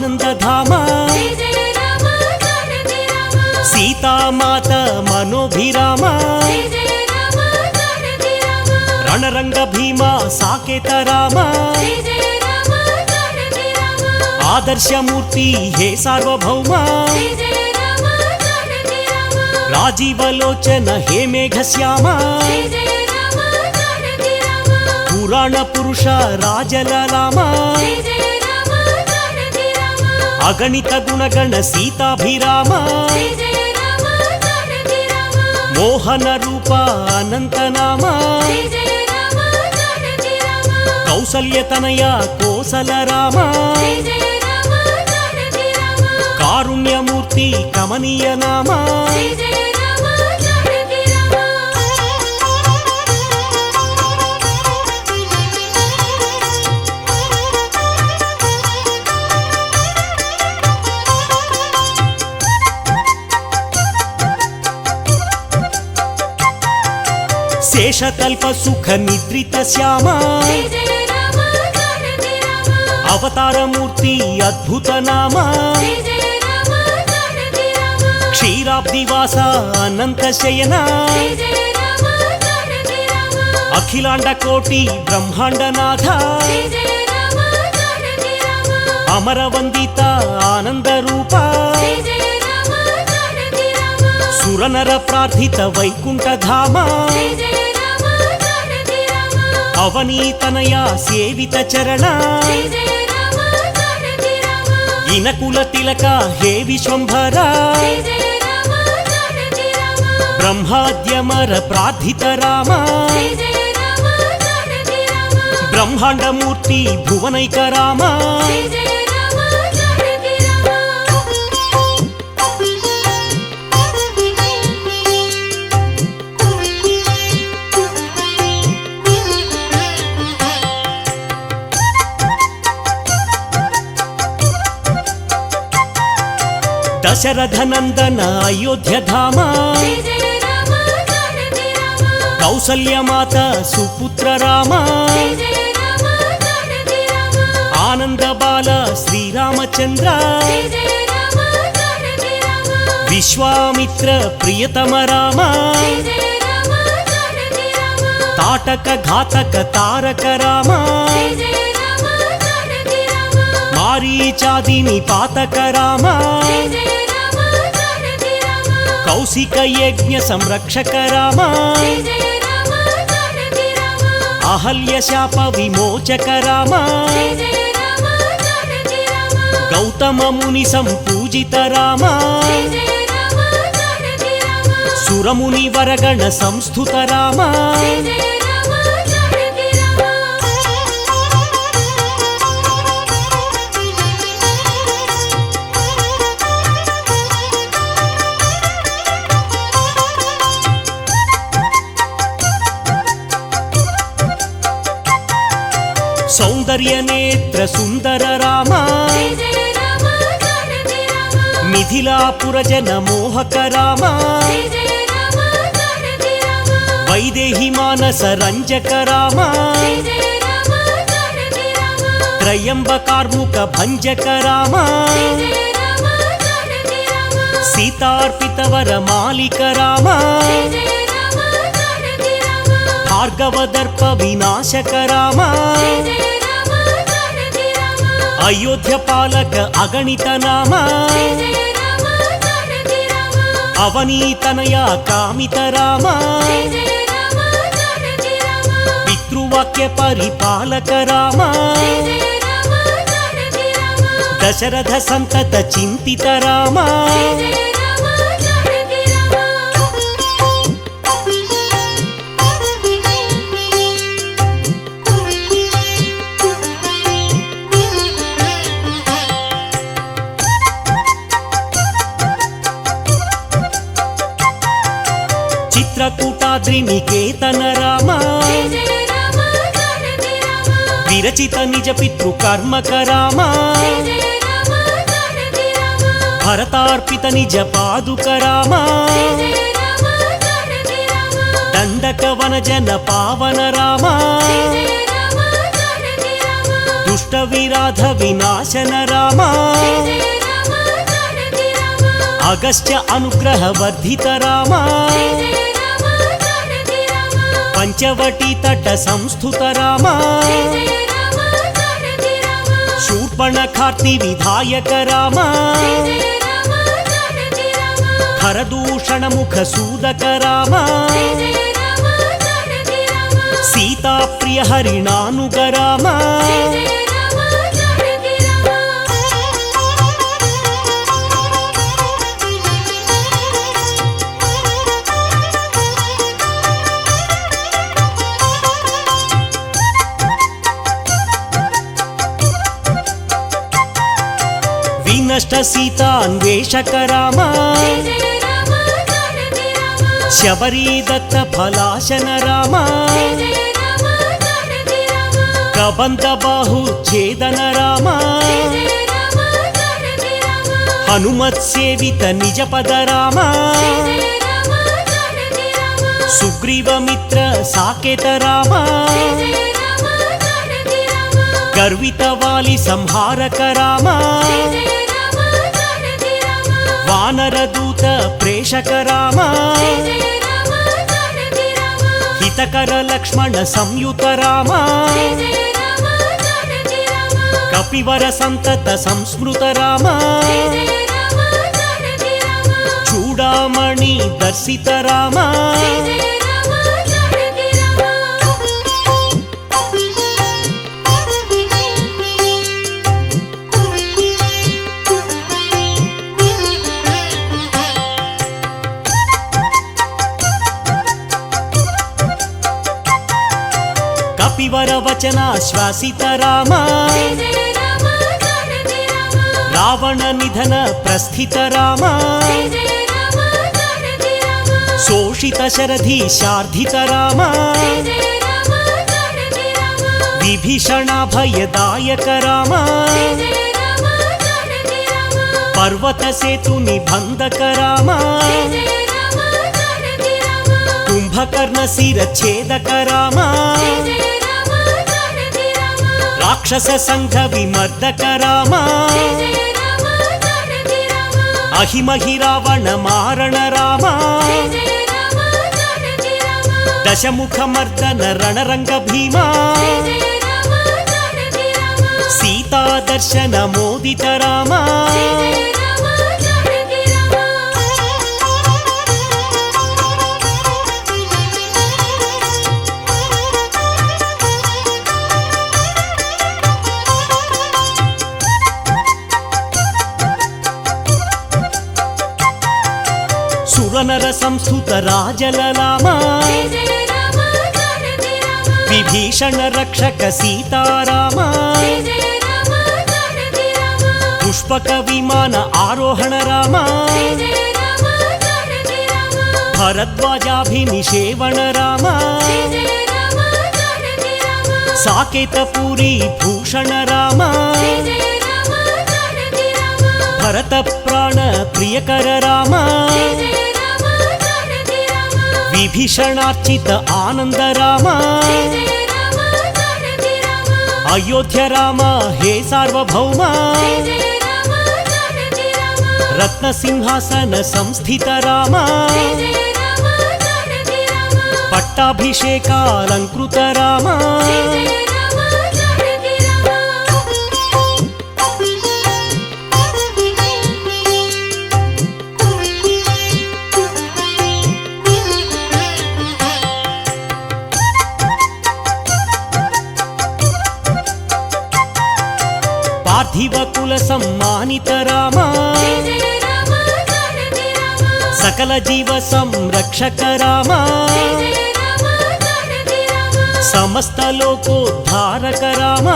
ఆనందధామ సీతామాత మనోభిరామ రణరంగ భీమ సాకేత రామ ఆదర్శమూర్తి హే సార్వభౌమ రాజీవలోచన హే మేఘశ్యామ పురాణ పురుష రాజలలామ అగణిత గుణగణ సీతాభిరామ మోహన రూప అనంతనామ కౌసల్యతనయ కోసల రామ కారుణ్యమూర్తి కమనీయ నామ శేషతల్ప సుఖ నిద్రిత శ్యామ అవతారమూర్తి అద్భుత నామ క్షీరాబ్దివాస అనంత శయన అఖిలాండ కోటి బ్రహ్మాండనాథ అమరవందిత ఆనంద రూప సురనర ప్రార్థిత వైకుంఠధామ అవనీతనయ సేవిత చరణ ఇనకుల తిలక హే విశ్వంభర బ్రహ్మాద్యమర ప్రార్థిత రామ బ్రహ్మాండమూర్తి భువనైక రామ దశరథ నందన అయోధ్యధామ కౌసల్యమాత సుపుత్ర రామ ఆనంద బాల శ్రీరామచంద్ర విశ్వామిత్ర ప్రియతమ రామ తాటక ఘాతక తారక రామ మారీచాదిని పాతక రామ కౌశిక యజ్ఞ సంరక్షక రామ అహల్య శాప విమోచక రామ గౌతమ ముని సంపూజిత రామ సురముని వరగణ సంస్థుత రామ సౌందర్య నేత్ర సుందర రామ మిథిలాపుర జన మోహక రామ వైదేహి మానస రంజక రామ త్రయంబకార్ముక భంజక రామ సీతార్పిత వర మాలిక రామ భార్గవదర్ప వినాశక రామ అయోధ్య పాలక అగణిత నామ అవనీతనయ కామిత రామ పితృవాక్య పరిపాలక రామ దశరథ సంతత చింతిత రామ చిత్రకూటాద్రి నికేతన రామ విరచిత నిజ పితృ కర్మక రామ భరతార్పిత నిజ పాదుక రామ దండక వన జన పావన రామ దుష్ట విరాధ వినాశన రామ అగస్త్య అనుగ్రహ వర్ధిత రామ పంచవటి తట సంస్థుత రామ శూర్పణఖార్తి విధాయక రామ హరదూషణ ముఖ సూదక రామ సీతా ప్రియ హరిణానుగ రామ వినష్ట సీతాన్వేషక రామ శబరీ దత్త ఫలాశన రామ కబంధ బాహు ఛేదన రామ హనుమత్ సేవిత నిజ పద రామ సుగ్రీవ మిత్ర సాకేత రామ గర్విత వాలి సంహారక రామ వానర దూత ప్రేషక రామ హితకర లక్ష్మణ సంయుత రామ కపివర సంతత సంస్మృత రామ చూడామణి దర్శిత రామ కపివర వచనాశ్వాసిత రామ రావణ నిధన ప్రస్థిత రామ శోషిత శరధి శార్ధిత రామ విభీషణ భయదాయక రామ పర్వత సేతు నిబంధక రామ కుంభకర్ణ శిరఛేదక రామ రాక్షస సంఘ విమర్దక రామ అహిమహి రావణ మారణ రామ దశముఖ మర్దన రణరంగ భీమా సీతా దర్శన మోదిత రామ సురనర సంస్థుత రాజలలామ విభీషణ రక్షక సీతారామ పుష్పక విమాన ఆరోహణ రామ భరద్వాజాభినిషేవణ రామ సాకేతపురి భూషణ రామ భరత ప్రాణ ప్రియకర రామ విభీషణార్చిత ఆనంద రామ అయోధ్య రామ హే సార్వభౌమ రత్న సింహాసన సంస్థిత రామ పట్టాభిషేకాలంకృత రామ పార్థివ కుల సమ్మానిత రామ సకల జీవ సంరక్షక రామ సమస్త లోకోద్ధారక రామ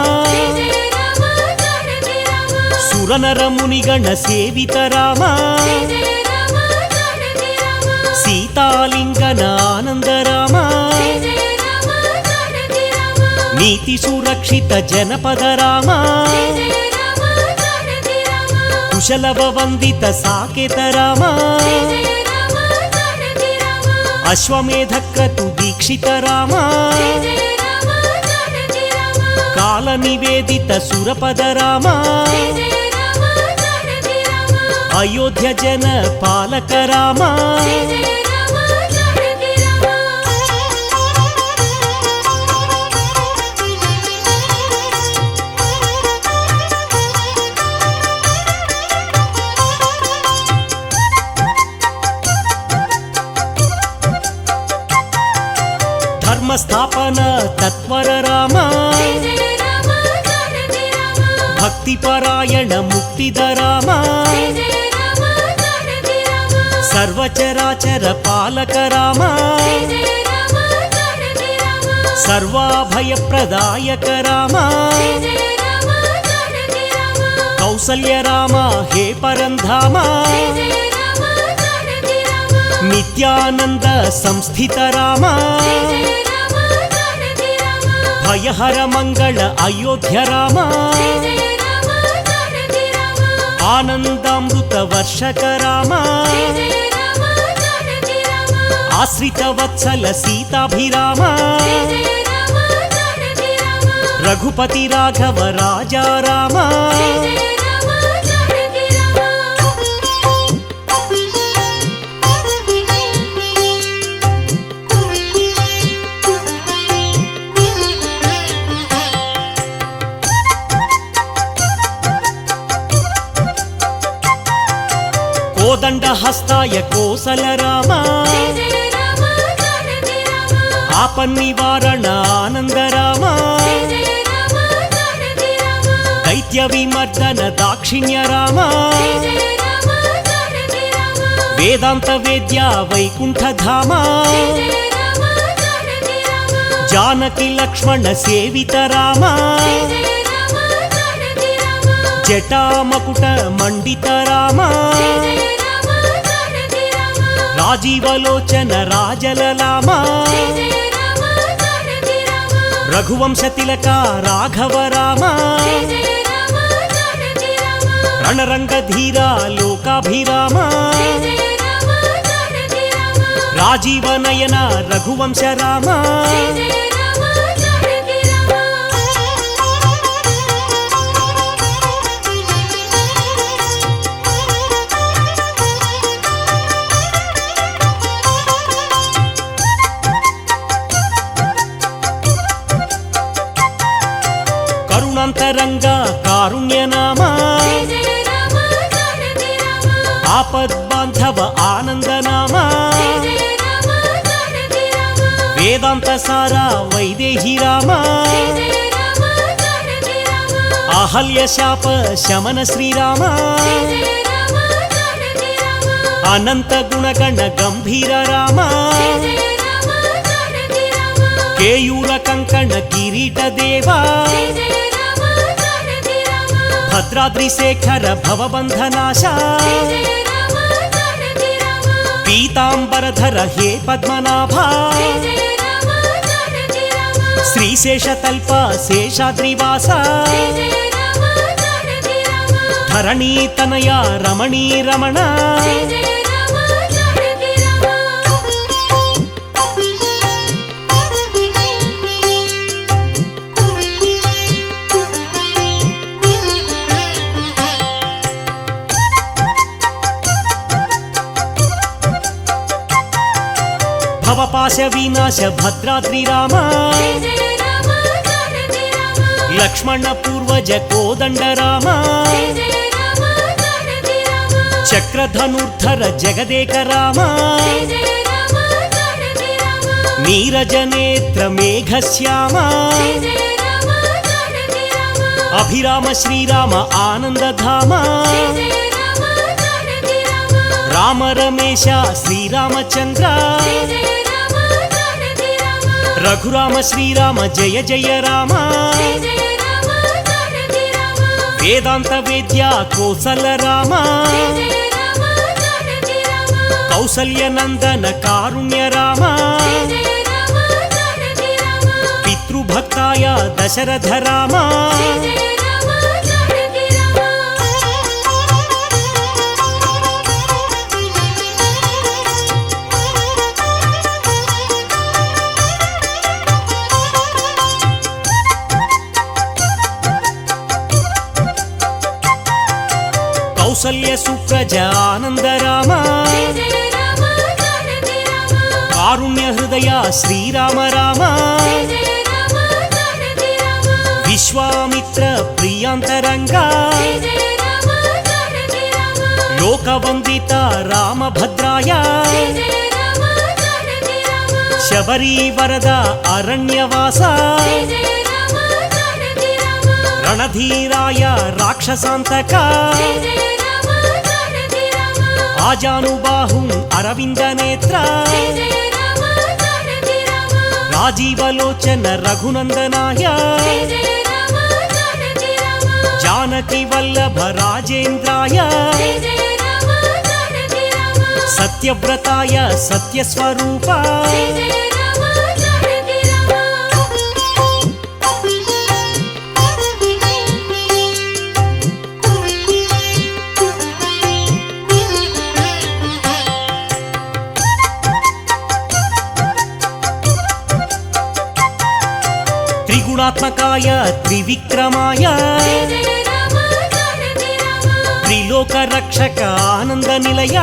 సురనర మునిగణ సేవిత రామ సీతాలింగన ఆనంద రామ నీతి సురక్షిత జనపద రామ కుశలవ వందిత సాకేత రామ అశ్వమేధ క్రతు దీక్షిత రామ కాల నివేదిత సురపద రామ అయోధ్య జన పాలక రామ ధర్మస్థాపన తత్వర రామ భక్తిపరాయణ ముక్తిద రామ సర్వచరాచర పాలక రామ సర్వాభయప్రదాయక రామ కౌసల్య రామ హే పరంధామ నిత్యానంద సంస్థిత రామ భయహర మంగళ అయోధ్య రామ ఆనందామృత వర్షక రామ ఆశ్రిత వత్సల సీతాభిరామ రఘుపతి రాఘవ రాజా రామ కోదండ హస్తాయ కోసల రామ ఆపన్నివారణ ఆనంద రామ దైత్య విమర్దన దాక్షిణ్య రామ వేదాంత వేద్య వైకుంఠ ధామ జానకి లక్ష్మణ సేవిత రామ జటామకుట మండిత రామ రాజీవలోచన రాజలలామ రఘువంశ తిలక రాఘవ రామ రణరంగధీర లోకాభిరామ రాజీవనయన రఘువంశ రామ కరుణాంతరంగ కారుణ్యనామ ఆపద్బాంధవ ఆనందనామ వేదాంత సారా వైదేహి రామ అహల్య శాప శమన శ్రీరామ అనంత గుణగణ గంభీర రామ కేయూర కంకణ కిరీట దేవా భద్రాద్రి శేఖర భవబంధనాశ పీతాంబరధర హే పద్మనాభ శ్రీశేషతల్ప శేషాద్రివాస ధరణీతనయ రమణీ రమణ భవపాశ వినాశ భద్రాద్రి రామ లక్ష్మణ పూర్వజ కోదండ రామ చక్రధనుర్ధర జగదేక రామ నీరజనేత్ర మేఘశ్యామ అభిరామ శ్రీరామ ఆనందధామ రామ రమేశ శ్రీరామచంద్ర రఘురామ శ్రీరామ జయ జయ రామ వేదాంత వేద్య కోసల రామ కౌసల్య నందన కారుణ్య రామ పితృభక్తాయ దశరథ రామ కౌసల్య సుప్రజ ఆనంద రామ కారుణ్య హృదయ శ్రీరామ రామ విశ్వామిత్ర ప్రియాంతరంగా లోకవందిత రామభద్రాయ శబరీ వరద అరణ్యవాస రణధీరాయ రాక్షసాంతక ఆజానుబాహుం అరవిందనేత్ర రాజీవలోచన రఘునందనాయ జానకి వల్లభ రాజేంద్రాయ సత్యవ్రతాయ సత్యస్వరూప త్రిగుణాత్మకాయ త్రివిక్రమాయ త్రిలోక రక్షక ఆనంద నిలయ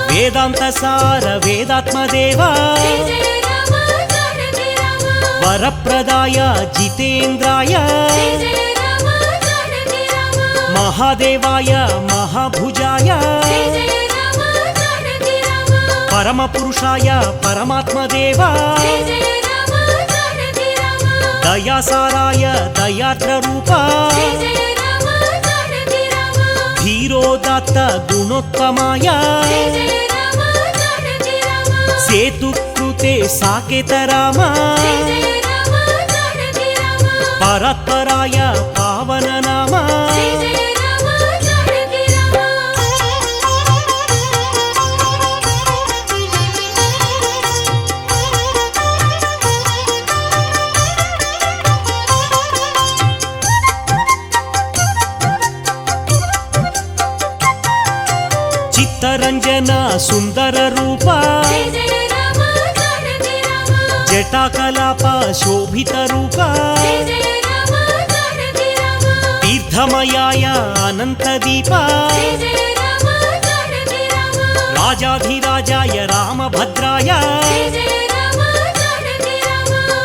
వేదాంత సార వేదాత్మదేవా వరప్రదాయ జితేంద్రాయ మహాదేవాయ మహాభుజాయ పరమపురుషాయ పరమాత్మదేవా దయాసారాయ దయాద్రరూప ధీరోదాత్త గుణోత్తమాయ సేతుకృతే సాకేత రామ పరాత్పరాయ పావన నామ చిత్తరంజన సుందర రూప జటాకలాప శోభిత రూప తీర్థమయాయ అనంత దీప రాజాధిరాజాయ రామభద్రాయ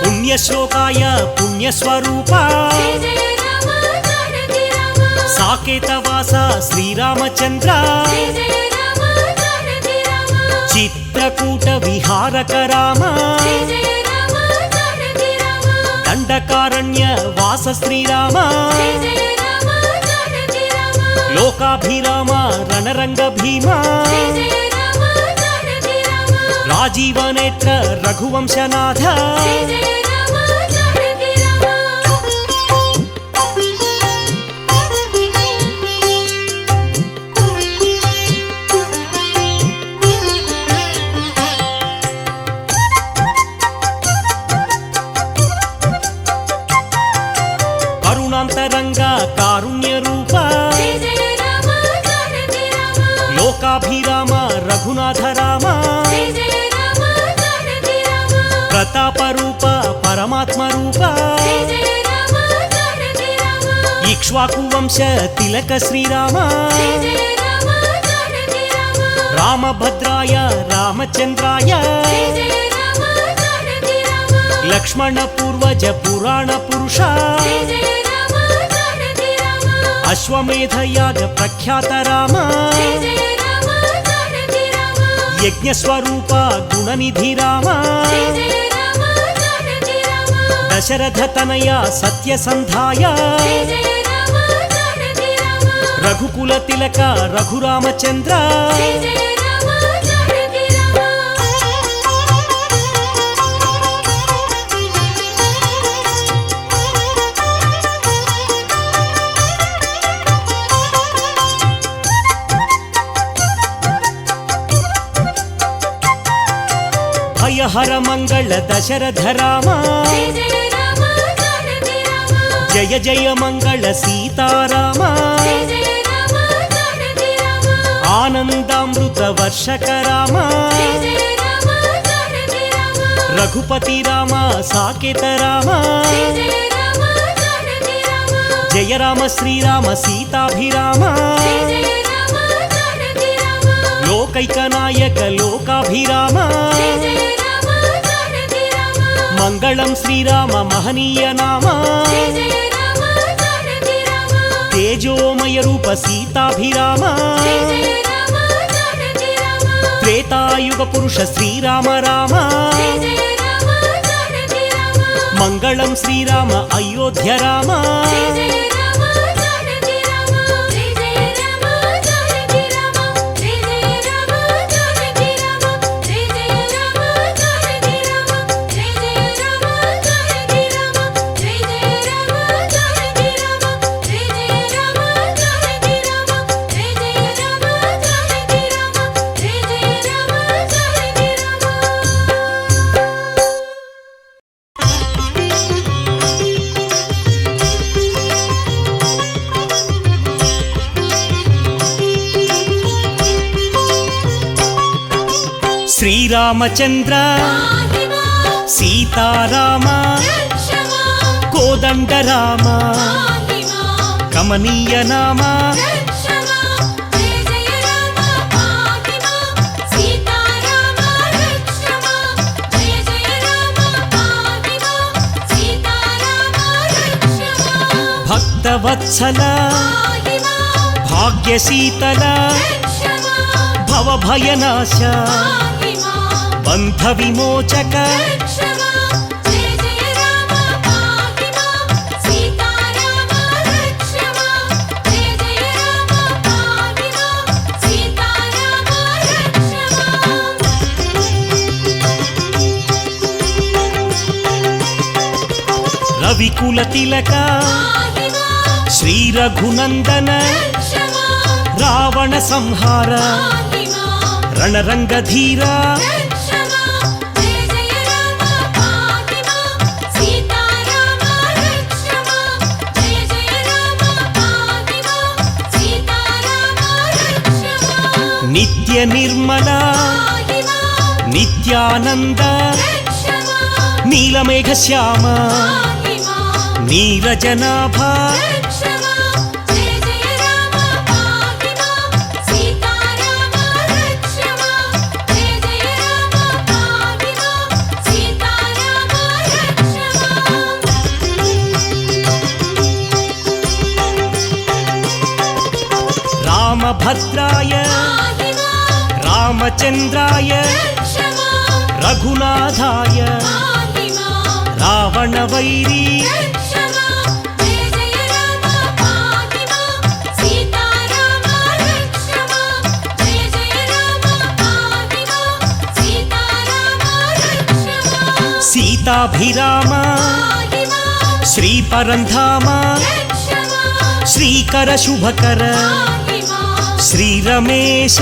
పుణ్యశ్లోకాయ పుణ్యస్వరూప సాకేతవాస శ్రీరామచంద్ర చిత్రకూట విహారక రామ దండకారణ్య వాస శ్రీరామ లోకాభిరామ రణరంగ భీమ రాజీవనేత్ర రఘువంశనాథ కరుణాంతరంగా కారుణ్య రూప లోకాభిరామ రఘునాథ రామ ప్రతాపరూప పరమాత్మ రూప ఇక్ష్వాకు వంశ తిలక శ్రీరామ రామభద్రాయ రామచంద్రాయ లక్ష్మణ పూర్వజ పురాణ పురుష అశ్వమేధయాగ ప్రఖ్యాత రామ యజ్ఞస్వరూప గుణనిధి రామ దశరథ తనయ సత్యసంధాయ రఘుకుల తిలక రఘురామచంద్ర భయహర మంగళ దశరథ రామ జయ జయ మంగళ సీతారామ ఆనందామృత వర్షక రామ రఘుపతి రామ సాకేత రామ జయ జయ రామ శ్రీరామ సీతాభిరామ లోకైక నాయక లోకాభిరామ మంగళం శ్రీరామ మహనీయ నామ తేజోమయ రూప సీతాభిరామ త్రేతాయుగ పురుష శ్రీరామ రామ మంగళం శ్రీరామ అయోధ్య రామ శ్రీరామచంద్ర సీతారామ కోదండ రామ కమనీయ నామ భక్తవత్సల భాగ్యశీతల భవభయనాశ బంధ విమోచక రవికుల తిలక శ్రీ రఘునందన రావణ సంహార రణరంగధీర నిత్య నిర్మల నిత్యానంద నీలమేఘ శ్యామ నీరజనాభ రామభద్రాయ రామచంద్రాయ రఘునాథాయ రావణ వైరీ సీతాభిరామ శ్రీ పరంధామ శ్రీకర శుభకర శ్రీ రమేశ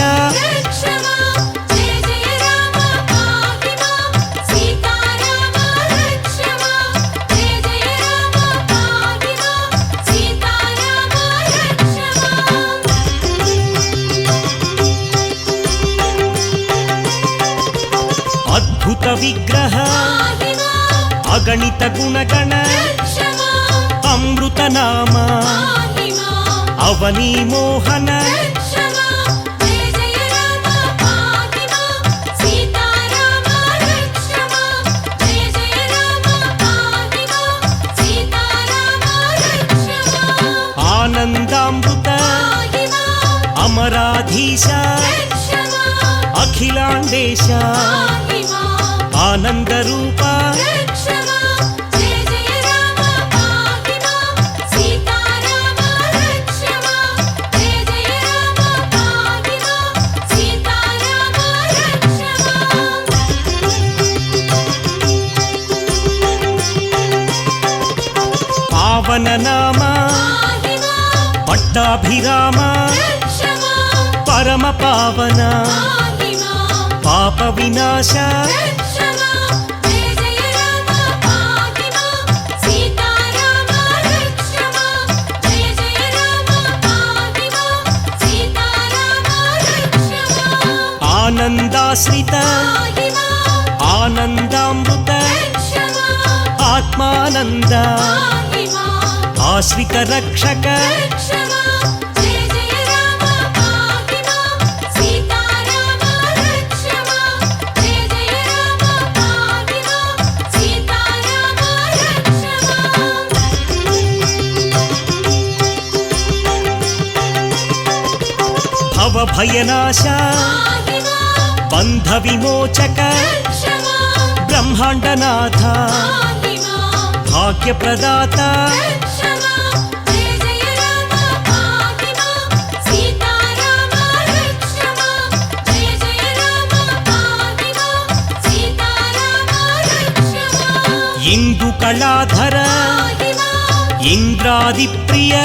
అద్భుత విగ్రహ అగణిత గుణగణ అమృత నామ అవనీ మోహన ఆనందామృత అమరాధీశ అఖిలాండేశ ఆనంద రూప పావన నామ పట్టాభిరామ పరమ పావన పాప వినాశ ఆనందాశ్రిత ఆనందామృత ఆత్మానంద ఆశ్రిత రక్షక భయనాశ బంధ విమోచక బ్రహ్మాండనాథ భాగ్యప్రదాత ఇందు కళాధర ఇంద్రాది ప్రియ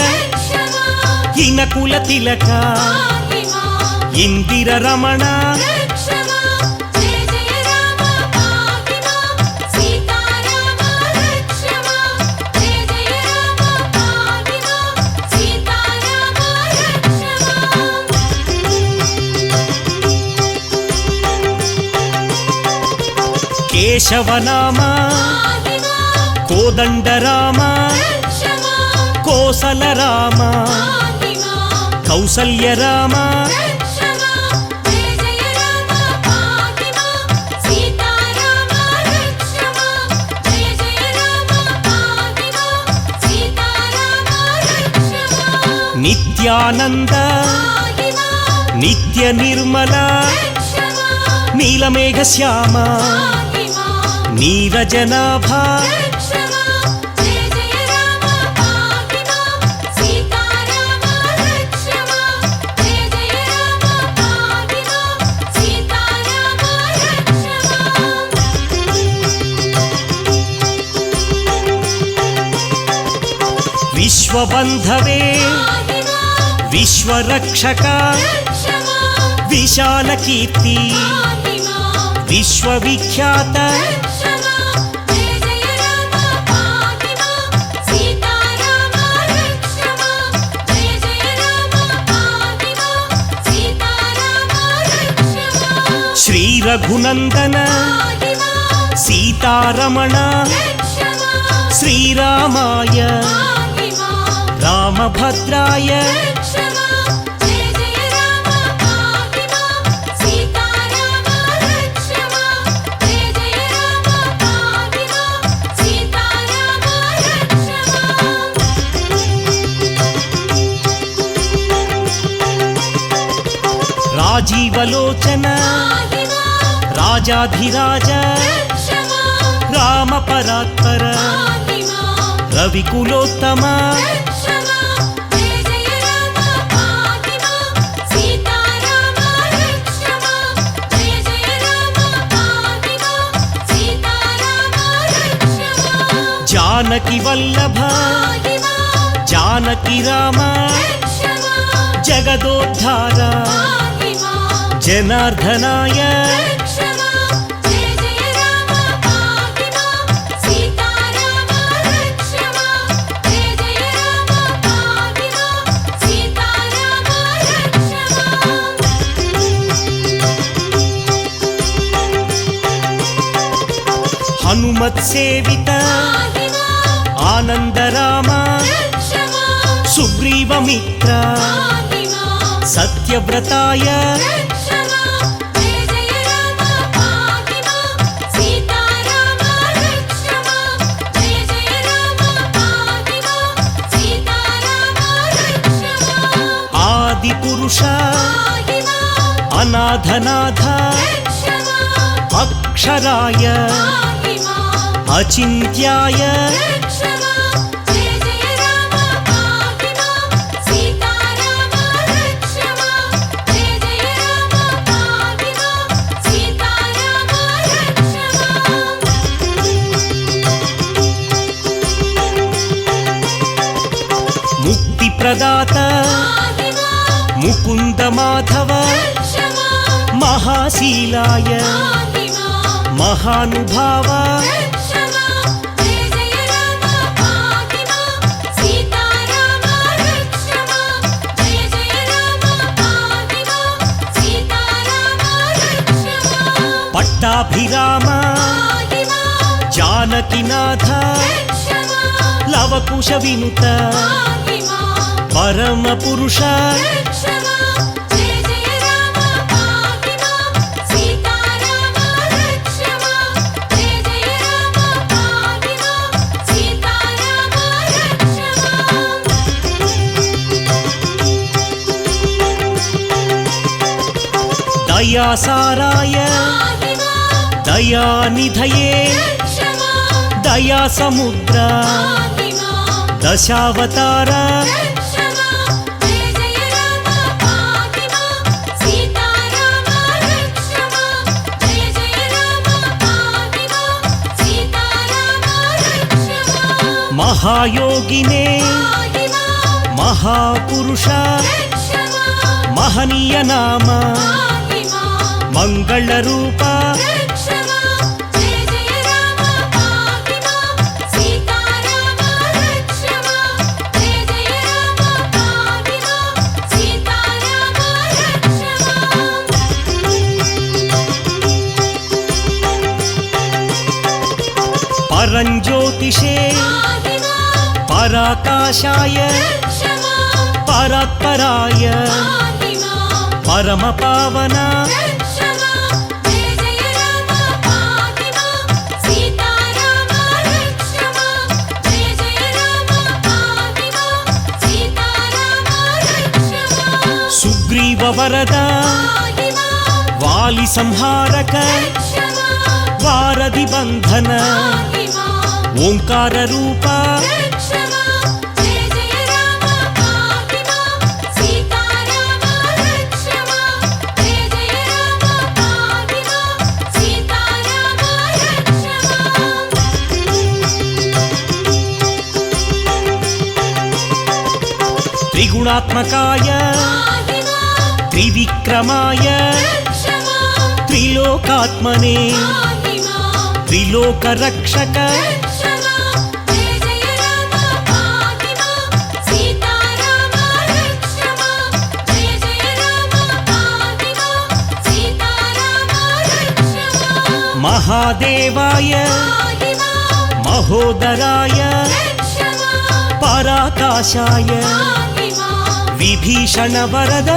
ఇనకుల తిలక ఇందిర రమణ కేశవనామ కోదండరామ కోసల రామ కౌసల్య రామ నిత్యానంద నిత్య నిర్మల నీలమేఘ శ్యామ నీరజనాభ విశ్వబంధవే విశ్వరక్షక విశాల కీర్తి విశ్వవిఖ్యాత శ్రీ రఘునందన సీతారమణ శ్రీరామాయ రామభద్రాయ రాజీవలోచన రాజాధిరాజ రామ పరాత్పర రవికులోత్తమ జానకి వల్లభ జానకి రామ జగదోద్ధార జనార్దనాయ హనుమత్ సేవిత ఆనందరామ సుగ్రీవమిత్ర సత్యవ్రతాయ ఆది పురుష అనాథనాథ అక్షరాయ అచింత్యాయ ముక్తి ప్రదాత ముకుంద మాధవ మహాశీలాయ మహానుభావ పట్టాభిరామ జానకినాథ लवकुश विनुत परम पुरुष दयासाराय दयानिधये दया समुद्र दशावतार महायोगिने महापुरुष महनीय नाम मंगल रूप परंज्योतिषे पराकाशाय परात्पराय परम पावन सुग्रीव वरद वाली संहारक वारधि बंधन ओंकार रूप त्रिगुणात्मकाय त्रिविक्रमाय त्रिलोकात्मने त्रिलोकरक्षक महादेवाय महोदराय पराकाशाय विभीषण वरद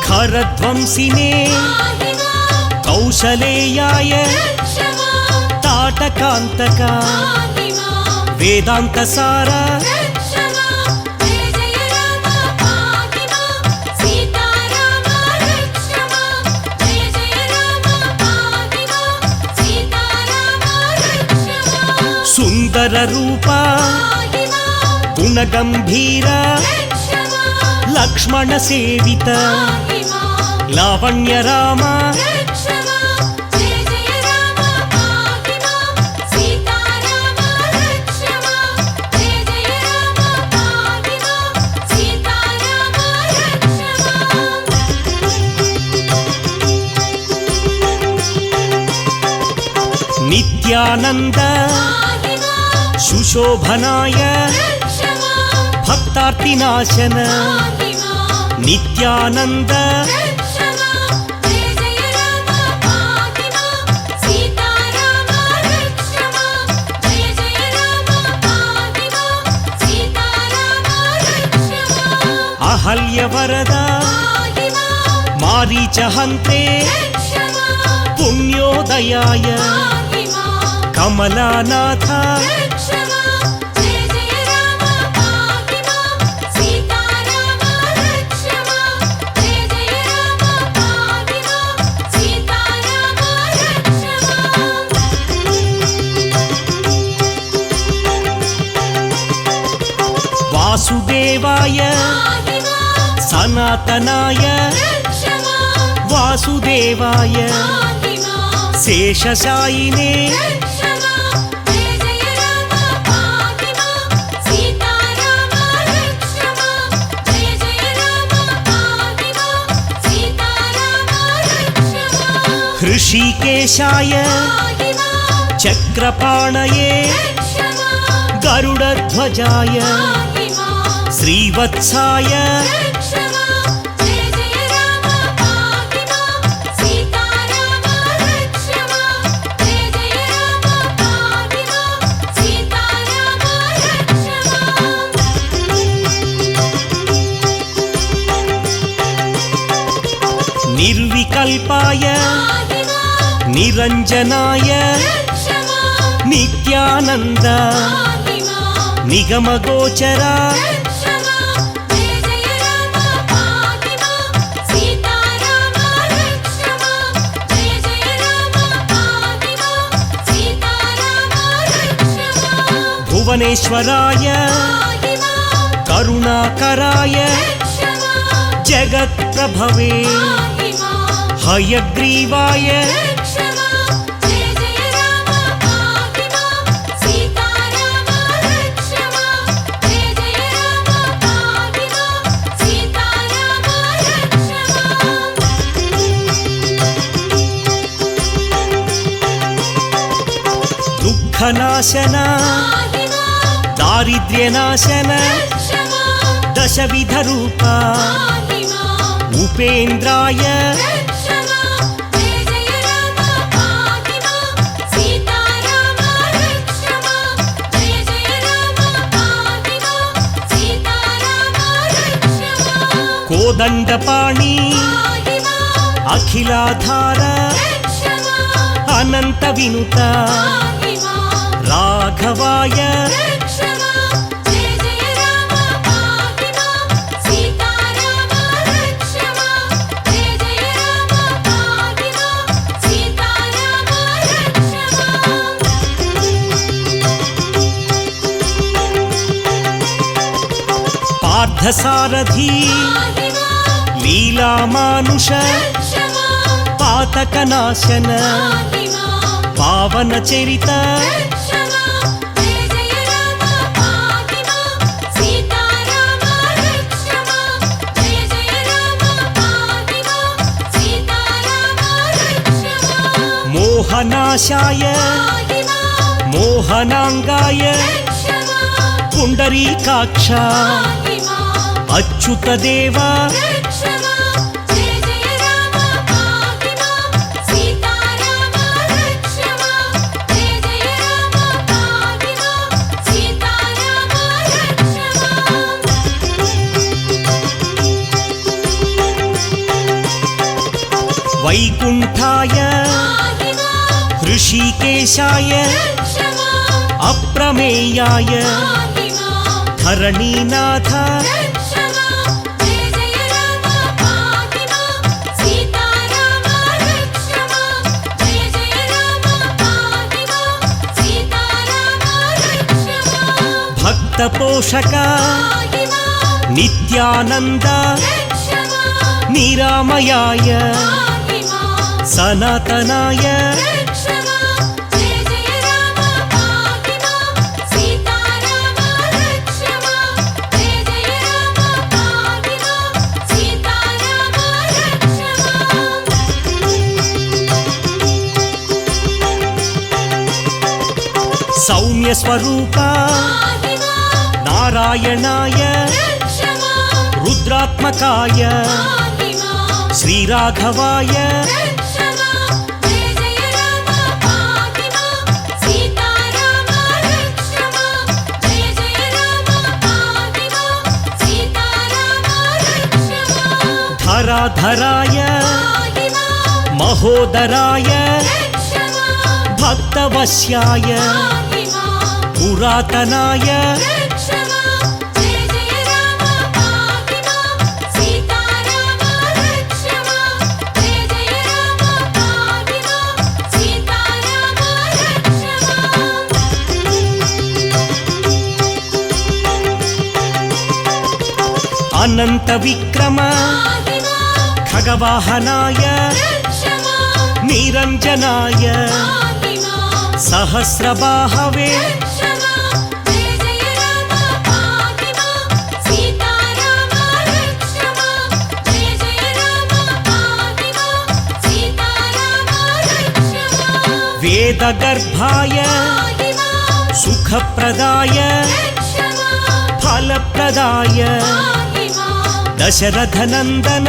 खरध्वंसिने कौशलेयाय ताटकांतक वेदांत सार सुंदर रूप गुणगंभीर लक्ष्मण सेवित लावण्य राम नित्यानंद सुशोभनाय भक्तार्तिनाशन नित्यानंद अहल्य वरद मारीचहन्ते पुण्योदयाय कमलानाथ वासुदेवाय सनातनाय वासुदेवाय शेषशायिने ऋषिकेशाय చక్రపాణయే గరుడధ్వజాయ శ్రీవత్సాయ నిర్వికల్పాయ నిరంజనాయ నిత్యానంద నిగమగోచర భువనేశ్వరాయ కరుణాకరాయ జగత్ప్రభవే హయగ్రీవాయ దుఃఖనాశన దారిద్ర్యనాశన దశవిధ రూప ఉపేంద్రాయ కోదండపాణి అఖిలాధార అనంత వినుత రాఘవాయ పార్థసారథి లీలామానుష పాతకనాశన పావన చరిత మోహనాశాయ మోహనాంగాయ పుండరీకాక్ష అచ్యుతదేవ వైకుంఠాయ ఋషికేశాయ అప్రమేయాయ ధరణీనాథ భక్తపోషక నిత్యానంద నిరామయాయ సనాతనాయ సౌమ్య స్వరూప నారాయణాయ రుద్రాత్మకాయ శ్రీరాఘవాయ ధరాధరాయ మహోదరాయ భక్తవశ్యాయ పురాతనాయ అనంత విక్రమ ఖగవాహనాయ నిరంజనాయ సహస్రబాహవే वेदगर्भाय सुखप्रदाय फलप्रदाय दशरथनन्दन